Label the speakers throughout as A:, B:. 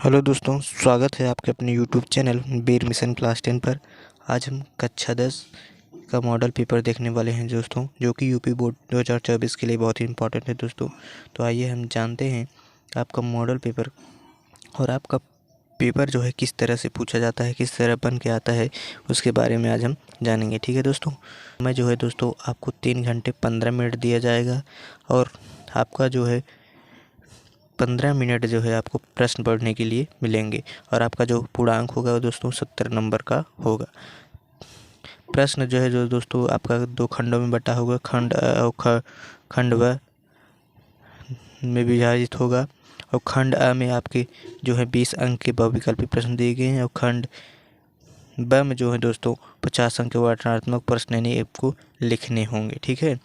A: Hello दोस्तों, स्वागत है आपके अपने यूट्यूब चैनल बीर मिशन क्लास 10 पर। आज हम कक्षा 10 का मॉडल पेपर देखने वाले हैं दोस्तों, जो कि यूपी बोर्ड 2024 के लिए बहुत ही इम्पोर्टेंट है दोस्तों। तो आइए हम जानते हैं आपका मॉडल पेपर और आपका पेपर जो है किस तरह से पूछा जाता है, किस तरह बन के आता है, उसके बारे में आज हम जानेंगे। ठीक है दोस्तों, मैं जो है दोस्तों आपको 3 घंटे 15 मिनट दिया जाएगा और आपका जो है 15 मिनट जो है आपको प्रश्न पढ़ने के लिए मिलेंगे और आपका जो पूर्णांक होगा वो दोस्तों 70 नंबर का होगा। प्रश्न जो है जो दोस्तों आपका 2 खंडों में बटा होगा। खंड व में विभाजित होगा और खंड अ में आपके जो है 20 अंक के बहुविकल्पी प्रश्न दिए गए हैं और खंड ब में जो है दोस्तों 50 अंक के वर्णनात्मक प्रश्न यानी आपको लिखने होंगे। ठीक है,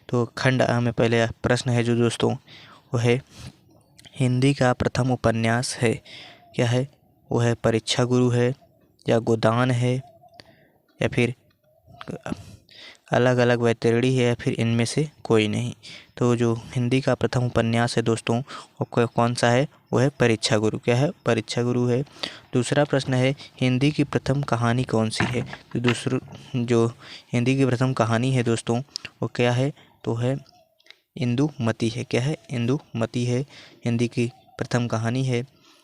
A: तो खंड अ में पहले प्रश्न है जो दोस्तों वो है हिंदी का प्रथम उपन्यास है, क्या है वो है परीक्षा गुरु है या गोदान है या फिर अलग अलग वैतरणी है या फिर इनमें से कोई नहीं। तो जो हिंदी का प्रथम उपन्यास है दोस्तों वो कौन सा है, वो है परीक्षा गुरु। क्या है, परीक्षा गुरु है। दूसरा प्रश्न है हिंदी की प्रथम कहानी कौन सी है। तो दूसरा जो हिंदी की प्रथम कहानी है दोस्तों वो क्या है, तो है इंदुमती है। क्या है, इंदुमती है, हिंदी की प्रथम कहानी है।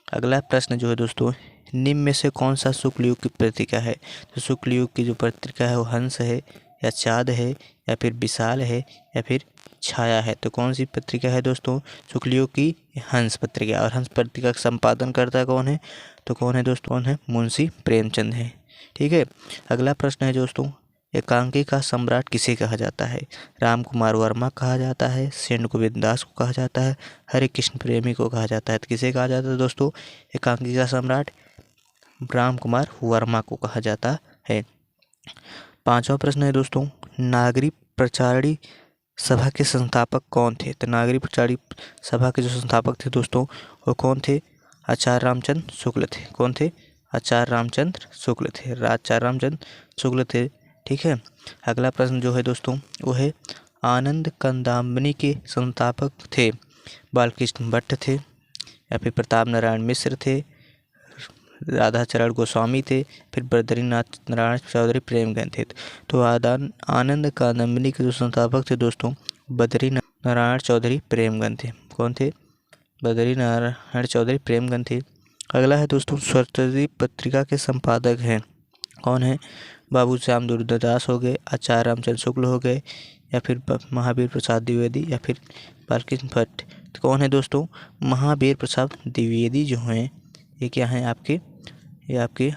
A: अगला प्रश्न जो है दोस्तों निम्न में से कौन सा शुक्ल युग की पत्रिका है। तो शुक्ल युग की जो पत्रिका है वो हंस है या चाँद है या फिर विशाल है या फिर छाया है। तो कौन सी पत्रिका है दोस्तों, शुक्ल युग की हंस पत्रिका। और हंस पत्रिका का संपादन करता कौन है, तो कौन है दोस्तों, कौन है, मुंशी प्रेमचंद है। ठीक है, अगला प्रश्न है दोस्तों एकांकी का सम्राट किसे कहा जाता है। राम कुमार वर्मा कहा जाता है, सेन गोविंद दास को कहा जाता है, हरे कृष्ण प्रेमी को कहा जाता है। तो किसे कहा जाता है दोस्तों, एकांकी का सम्राट राम कुमार वर्मा को कहा जाता है। पांचवा प्रश्न है दोस्तों नागरिक प्रचारणी सभा के संस्थापक कौन थे। तो नागरिक प्रचारणी सभा के जो संस्थापक थे दोस्तों वो कौन थे, आचार्य रामचंद्र शुक्ल थे। कौन थे, आचार्य रामचंद्र शुक्ल थे, आचार्य रामचंद्र शुक्ल थे। ठीक है, अगला प्रश्न जो है दोस्तों वो है आनंद कंदामनी के संस्थापक थे बालकृष्ण भट्ट थे या फिर प्रताप नारायण मिश्र थे, राधाचरण गोस्वामी थे, फिर बद्रीनाथ नारायण चौधरी प्रेमगंज थे। तो आनंद कादम्बनी के जो संस्थापक थे दोस्तों बद्रीनाथ नारायण चौधरी प्रेमगंज थे। कौन थे, बद्रीनारायण चौधरी प्रेमगंज थे। अगला है दोस्तों स्वरतजी पत्रिका के संपादक हैं, कौन है, बाबू श्याम दुर्दास हो गए, आचार्य रामचंद्र शुक्ल हो गए या फिर महावीर प्रसाद द्विवेदी या फिर बालकृष्ण भट्ट। तो कौन है दोस्तों, महावीर प्रसाद द्विवेदी जो हैं ये क्या हैं आपके, ये आपके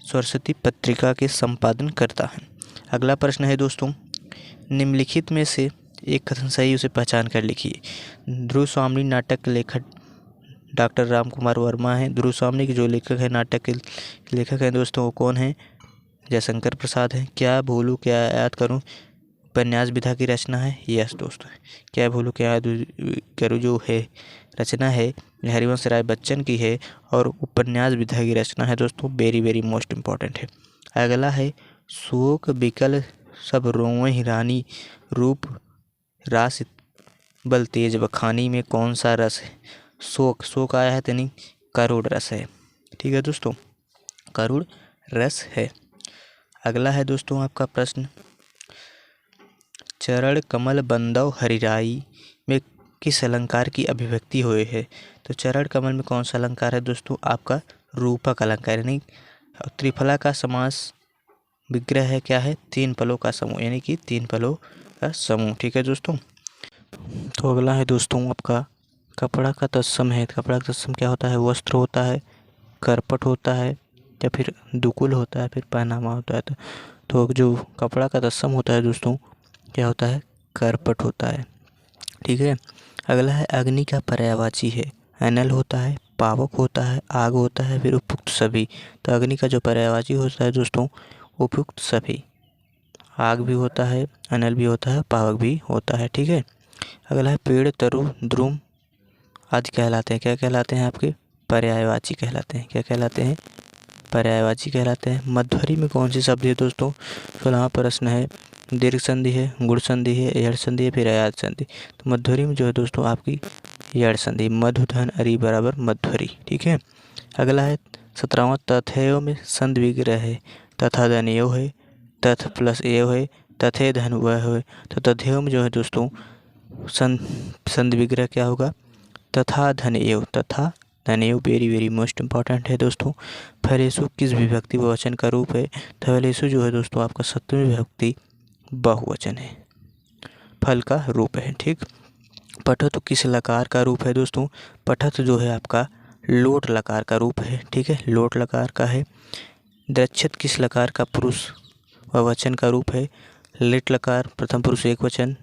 A: सरस्वती पत्रिका के संपादन करता है। अगला प्रश्न है दोस्तों निम्नलिखित में से एक कथन सही उसे पहचान कर लिखिए। ध्रुव स्वामी नाटक के लेखक डॉक्टर राम कुमार वर्मा हैं। ध्रुव स्वामी के जो लेखक है, नाटक के लेखक हैं दोस्तों वो कौन है, जयशंकर प्रसाद हैं। क्या भूलूं क्या याद करूं उपन्यास विधा की रचना है। यस दोस्तों, क्या भूलूं क्या याद करूं जो है रचना है हरिवंश राय बच्चन की है और उपन्यास विधा की रचना है दोस्तों, वेरी वेरी मोस्ट इम्पॉर्टेंट है। अगला है शोक बिकल सब रोवें रानी रूप रास बल तेज बखानी में कौन सा रस है। शोक, शोक आया है यानी करुण रस है। ठीक है दोस्तों, करुण रस है। अगला है दोस्तों आपका प्रश्न चरण कमल बंदव हरिराई में किस अलंकार की अभिव्यक्ति हुई है। तो चरण कमल में कौन सा अलंकार है दोस्तों, आपका रूपक अलंकार यानी त्रिफला का समास विग्रह है, क्या है, 3 पलों का समूह यानी कि 3 पलों का समूह। ठीक है दोस्तों, तो अगला है दोस्तों आपका कपड़ा का तत्सम है। कपड़ा का तत्सम क्या होता है, वस्त्र होता है, करपट होता है या फिर दुकुल होता है, फिर पहनावा होता है। तो जो कपड़ा का तत्सम होता है दोस्तों क्या होता है, करपट होता है। ठीक है, अगला है अग्नि का पर्यायवाची है। अनल होता है, पावक होता है, आग होता है, फिर उपयुक्त सभी। तो अग्नि का जो पर्यायवाची होता है दोस्तों उपयुक्त सभी, आग भी होता है, अनल भी होता है, पावक भी होता है। ठीक है, अगला है पेड़ तरु ध्रुम आदि कहलाते हैं। क्या कहलाते हैं आपके, पर्यायवाची कहलाते हैं। क्या कहलाते हैं, पर्यायवाची कहलाते हैं। मध्वरी में कौन सी शब्द है दोस्तों, 16वां प्रश्न है। दीर्घ संधि है, गुण संधि है, यड़ संधि है, फिर अयाद संधि। तो मध्वरी में जो है दोस्तों आपकी यड़ संधि, मधुधन अरी बराबर मध्वरी। ठीक है, अगला है 17वां तथेय में संध विग्रह है, तथा धन एव है, तथ प्लस एव है, तथे धन वह है। तो तथेय में जो है दोस्तों संध विग्रह क्या होगा, तथा धन एव, तथा धन एव वेरी वेरी मोस्ट इम्पॉर्टेंट है दोस्तों। फलेषु किस विभक्ति बहुवचन का रूप है, तो फलेषु जो है दोस्तों आपका सप्तमी विभक्ति बहुवचन है, फल का रूप है। ठीक। पठत किस लकार का रूप है दोस्तों, पठत जो है आपका लोट लकार का रूप है। ठीक है, लोट लकार का है। द्रक्षत किस लकार का पुरुष व वचन का रूप है, लिट लकार प्रथम पुरुष एक वचन,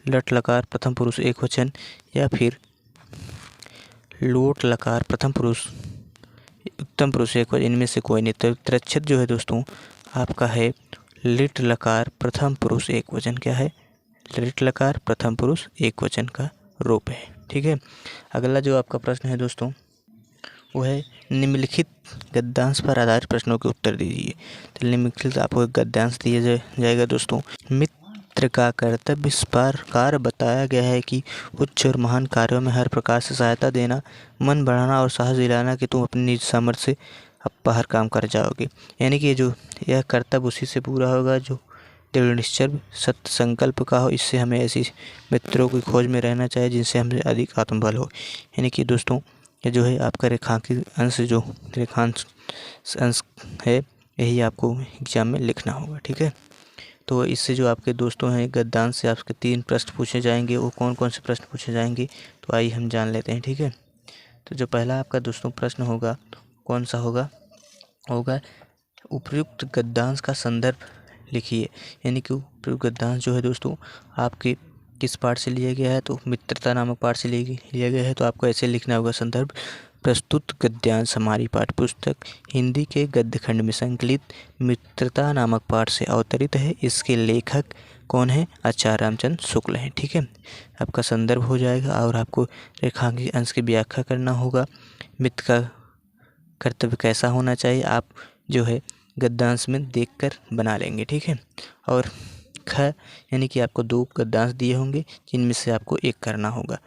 A: लट लकार प्रथम पुरुष एक वचन, या फिर लोट लकार प्रथम पुरुष उत्तम पुरुष एक वचन, इनमें से कोई नहीं। तो द्रक्षत जो है दोस्तों आपका है लिट लकार प्रथम पुरुष एक वचन, क्या है, लिट लकार प्रथम पुरुष एक वचन का रूप है। ठीक है। अगला जो आपका प्रश्न है दोस्तों वो है निम्नलिखित गद्यांश पर आधारित प्रश्नों के उत्तर दीजिए। तो निम्नलिखित आपको एक गद्यांश दिया जाएगा दोस्तों। मित्र का कर्तव्य इस प्रकार बताया गया है कि उच्च और महान कार्यों में हर प्रकार से सहायता देना, मन बढ़ाना और साहस दिलाना कि तुम अपनी निज सामर्थ्य से अब हर काम कर जाओगे। यानी कि जो यह कर्तव्य उसी से पूरा होगा जो दृढ़ निश्चय सत्य संकल्प का हो। इससे हमें ऐसी मित्रों की खोज में रहना चाहिए जिनसे हमें अधिक आत्मबल हो। यानी कि दोस्तों ये जो है आपका रेखांकित अंश, जो रेखांश अंश है, यही आपको एग्जाम में लिखना होगा। ठीक है। तो इससे जो आपके दोस्तों हैं गद्यांश से आपके 3 प्रश्न पूछे जाएंगे। वो कौन कौन से प्रश्न पूछे जाएंगे तो आइए हम जान लेते हैं। ठीक है। तो जो पहला आपका दोस्तों प्रश्न होगा कौन सा होगा उपयुक्त गद्यांश का संदर्भ लिखिए। यानी कि उपयुक्त गद्यांश जो है दोस्तों आपके किस पाठ से लिया गया है, तो मित्रता नामक पाठ से लिया गया है। तो आपको ऐसे लिखना होगा संदर्भ, प्रस्तुत गद्यांश हमारी पाठ्यपुस्तक हिंदी के गद्य खंड में संकलित मित्रता नामक पाठ से अवतरित है। इसके लेखक कौन है, आचार्य रामचंद्र शुक्ल हैं। ठीक है। आपका संदर्भ हो जाएगा और आपको रेखांकित अंश की व्याख्या करना होगा। मित्र का कर्तव्य कैसा होना चाहिए आप जो है गद्यांश में देखकर बना लेंगे। ठीक है। और ख यानी कि आपको 2 गद्यांश दिए होंगे जिनमें से आपको एक करना होगा।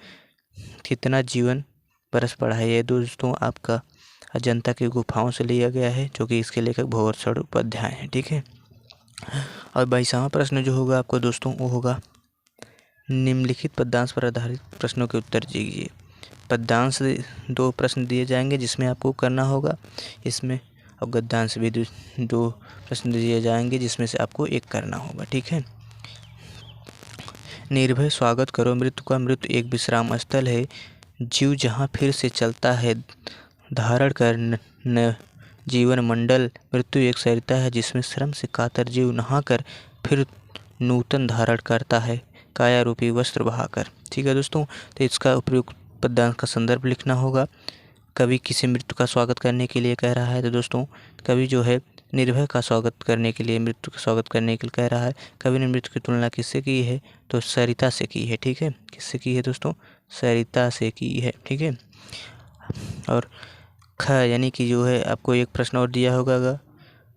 A: कितना जीवन बरस पड़ा है, ये दोस्तों आपका अजंता की गुफाओं से लिया गया है, जो कि इसके लेखक भंवरचरण उपाध्याय हैं। ठीक है। और 22वां प्रश्न जो होगा आपको दोस्तों वो होगा निम्नलिखित पद्यांश पर आधारित प्रश्नों के उत्तर दीजिए। पद्यांश 2 प्रश्न दिए जाएंगे जिसमें आपको करना होगा इसमें, और गद्यांश भी 2 प्रश्न दिए जाएंगे जिसमें से आपको एक करना होगा। ठीक है। निर्भय स्वागत करो मृत्यु का, मृत्यु एक विश्राम स्थल है, जीव जहाँ फिर से चलता है धारण कर न जीवन मंडल, मृत्यु एक सरिता है जिसमें श्रम से कातर जीव नहाकर फिर नूतन धारण करता है काया रूपी वस्त्र बहाकर। ठीक है दोस्तों। तो इसका उपयुक्त पद्यांश का संदर्भ लिखना होगा। कवि किसी मृत्यु का स्वागत करने के लिए कह रहा है, तो दोस्तों कवि जो है निर्भय का स्वागत करने के लिए, मृत्यु का स्वागत करने के लिए कह रहा है। कवि ने मृत्यु की तुलना किससे की है, तो सरिता से की है। ठीक है। किससे की है दोस्तों, सरिता से की है। ठीक है। और ख यानी कि जो है आपको एक प्रश्न और दिया होगा,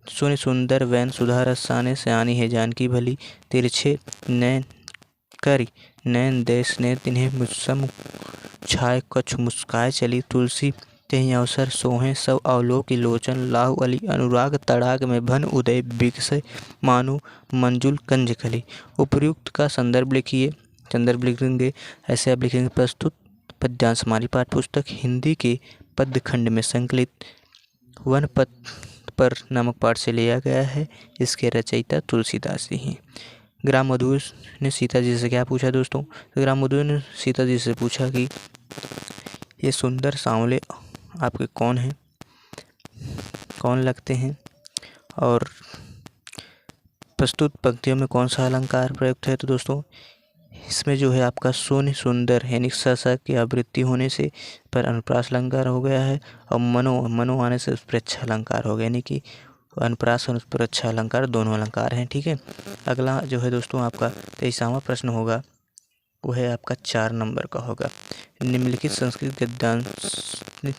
A: सुन सुंदर वैन सुधा रसाने से आनी है जानकी भली, तिरछे नैन करी नैन देश ने तिन्हें मुझसम छाय कछ मुस्काए चली, तुलसी तेहि अवसर सोहें सब अवलोक लोचन, लाहु अली अनुराग तड़ाग में भन उदय बिकसे मानु मंजुल कंज कली। उपयुक्त का संदर्भ लिखिए। संदर्भ लिखेंगे ऐसे आप लिखेंगे, प्रस्तुत पद्यांश हमारी पाठ्यपुस्तक हिंदी के पद्य खंड में संकलित वन पद पर नामक पाठ से लिया गया है। इसके रचयिता तुलसीदास जी हैं। ग्राम मधुर ने सीता जी से क्या पूछा दोस्तों, तो ग्राम मधुर ने सीता जी से पूछा कि ये सुंदर सांवले आपके कौन हैं, कौन लगते हैं, और प्रस्तुत पंक्तियों में कौन सा अलंकार प्रयुक्त है। तो दोस्तों इसमें जो है आपका सोन सुंदर यानी स की आवृत्ति होने से पर अनुप्रास अलंकार हो गया है, और मनो आने से उस पर अच्छा अलंकार हो गया, यानी कि अनुप्रास और उस पर अच्छा अलंकार दोनों अलंकार हैं। ठीक है। अगला जो है दोस्तों आपका 23वां प्रश्न होगा वो है आपका 4 नंबर का होगा। निम्नलिखित संस्कृत गद्यांशों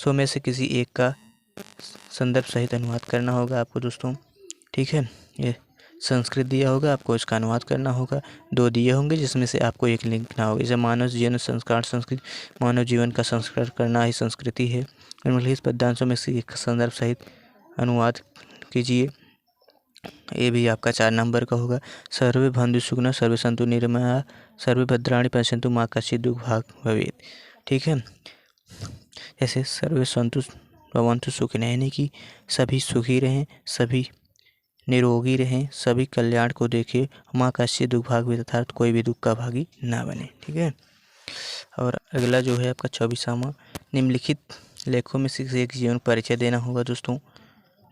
A: में से किसी एक का संदर्भ सहित अनुवाद करना होगा आपको दोस्तों। ठीक है। ये संस्कृत दिया होगा, आपको उसका अनुवाद करना होगा। 2 दिए होंगे जिसमें से आपको एक लिखना होगा। जैसे मानव जीवन संस्कार संस्कृति, मानव जीवन का संस्कार करना ही संस्कृति है। निम्नलिखित पद्यांशों में से एक संदर्भ सहित अनुवाद कीजिए। ये भी आपका 4 नंबर का होगा। सर्वे भवन्तु सुखिनः सर्वे सन्तु निरामयाः सर्वे भद्राणि पश्यन्तु मा कश्चित् दुःखभाग् भवेत्। ठीक है, जैसे सर्वे सन्तु भवन्तु सुखिनः यानी कि सभी सुखी रहें, सभी निरोगी रहें, सभी कल्याण को देखें, माँ कश्चित् दुःखभाग् भवेत् अर्थात कोई भी दुख का भागी ना बने। ठीक है, और अगला जो है आपका 24वां, निम्नलिखित लेखों में से एक जीवन परिचय देना होगा दोस्तों।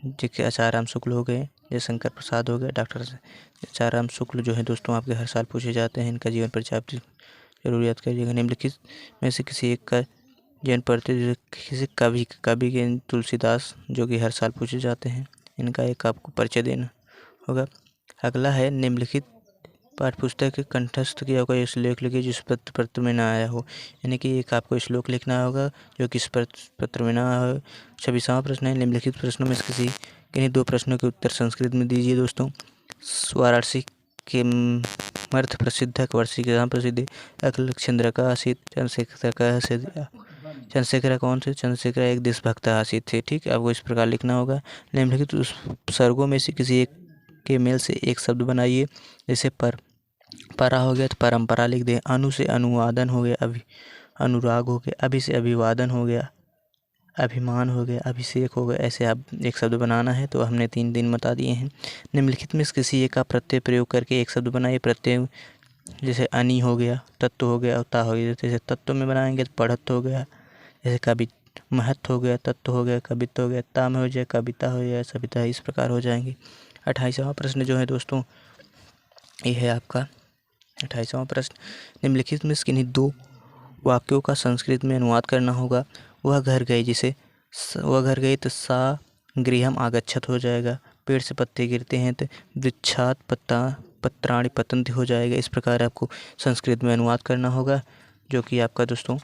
A: जैसे आचार्य शुक्ल हो गए, जयशंकर प्रसाद हो गए, डॉक्टर आचार्य शुक्ल जो है दोस्तों आपके हर साल पूछे जाते हैं। इनका जीवन परिचय आप जरूर याद करिएगा। निम्नलिखित में से किसी एक का जीवन परिचय, किसी कवि के तुलसीदास जो कि हर साल पूछे जाते हैं, इनका एक आपको परिचय देना होगा। अगला है निम्नलिखित पाठ्यपुस्तक के कंठस्थ किया होगा श्लोक लिखिए जिस पत्र में ना आया हो, यानी कि एक आपको श्लोक लिखना होगा जो किस पत्र में ना आया हो। 26वां प्रश्न है, निम्नलिखित प्रश्नों में से किन्हीं 2 प्रश्नों के उत्तर संस्कृत में दीजिए दोस्तों। वाराणसी के मर्थ प्रसिद्ध, वर्षी के नाम प्रसिद्ध, अखिलचंद्र का आसित, चंद्रशेखर का आसित, चंद्रशेखर कौन से, चंद्रशेखर एक देशभक्त आसित थे। ठीक, आपको इस प्रकार लिखना होगा। निम्नलिखित उस सर्गों में से किसी एक के मेल से एक शब्द बनाइए। जैसे परा हो गया तो परंपरा लिख दें, अनु से अनुवादन हो गया, अनुराग हो गया, अभि से अभिवादन हो गया, अभिमान हो गया, अभिषेक हो गया। ऐसे आप एक शब्द बनाना है, तो हमने 3 दिन बता दिए हैं। निम्नलिखित में किसी एक का प्रत्यय प्रयोग करके एक शब्द बनाइए। प्रत्यय जैसे अनि हो गया, तत्व हो गया, ता हो गया। जैसे तत्व में बनाएंगे तो पढ़त हो गया, जैसे कवि महत्व हो गया, तत्व हो गया, कवित्व हो गया, ता में हो जाए कविता हो जाए, सविता, इस प्रकार हो जाएंगे। 28वां प्रश्न जो है दोस्तों ये है आपका 28वां प्रश्न, निम्नलिखित में किन्हीं 2 वाक्यों का संस्कृत में अनुवाद करना होगा। वह घर गई, जिसे वह घर गई तो सा गृहम आगच्छत हो जाएगा। पेड़ से पत्ते गिरते हैं तो वृक्षात पत्राणि पतन्ति हो जाएगा। इस प्रकार आपको संस्कृत में अनुवाद करना होगा, जो कि आपका दोस्तों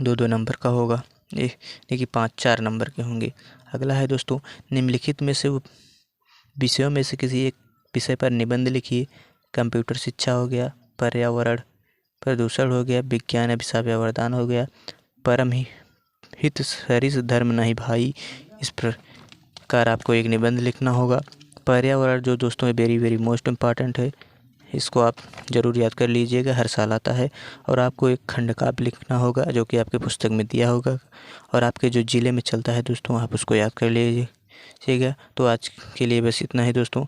A: 2-2 नंबर का होगा। देखिए 5-4 नंबर के होंगे। अगला है दोस्तों, निम्नलिखित में से विषयों में से किसी एक विषय पर निबंध लिखिए। कंप्यूटर शिक्षा हो गया, पर्यावरण प्रदूषण हो गया, विज्ञान अभिशाप वरदान हो गया, परम हित सरिस धर्म नहीं भाई। इस प्रकार आपको एक निबंध लिखना होगा। पर्यावरण जो दोस्तों वेरी वेरी मोस्ट इम्पॉर्टेंट है, इसको आप ज़रूर याद कर लीजिएगा, हर साल आता है। और आपको एक खंड काव्य लिखना होगा जो कि आपके पुस्तक में दिया होगा, और आपके जो ज़िले में चलता है दोस्तों आप उसको याद कर लीजिएगा। तो आज के लिए बस इतना ही दोस्तों।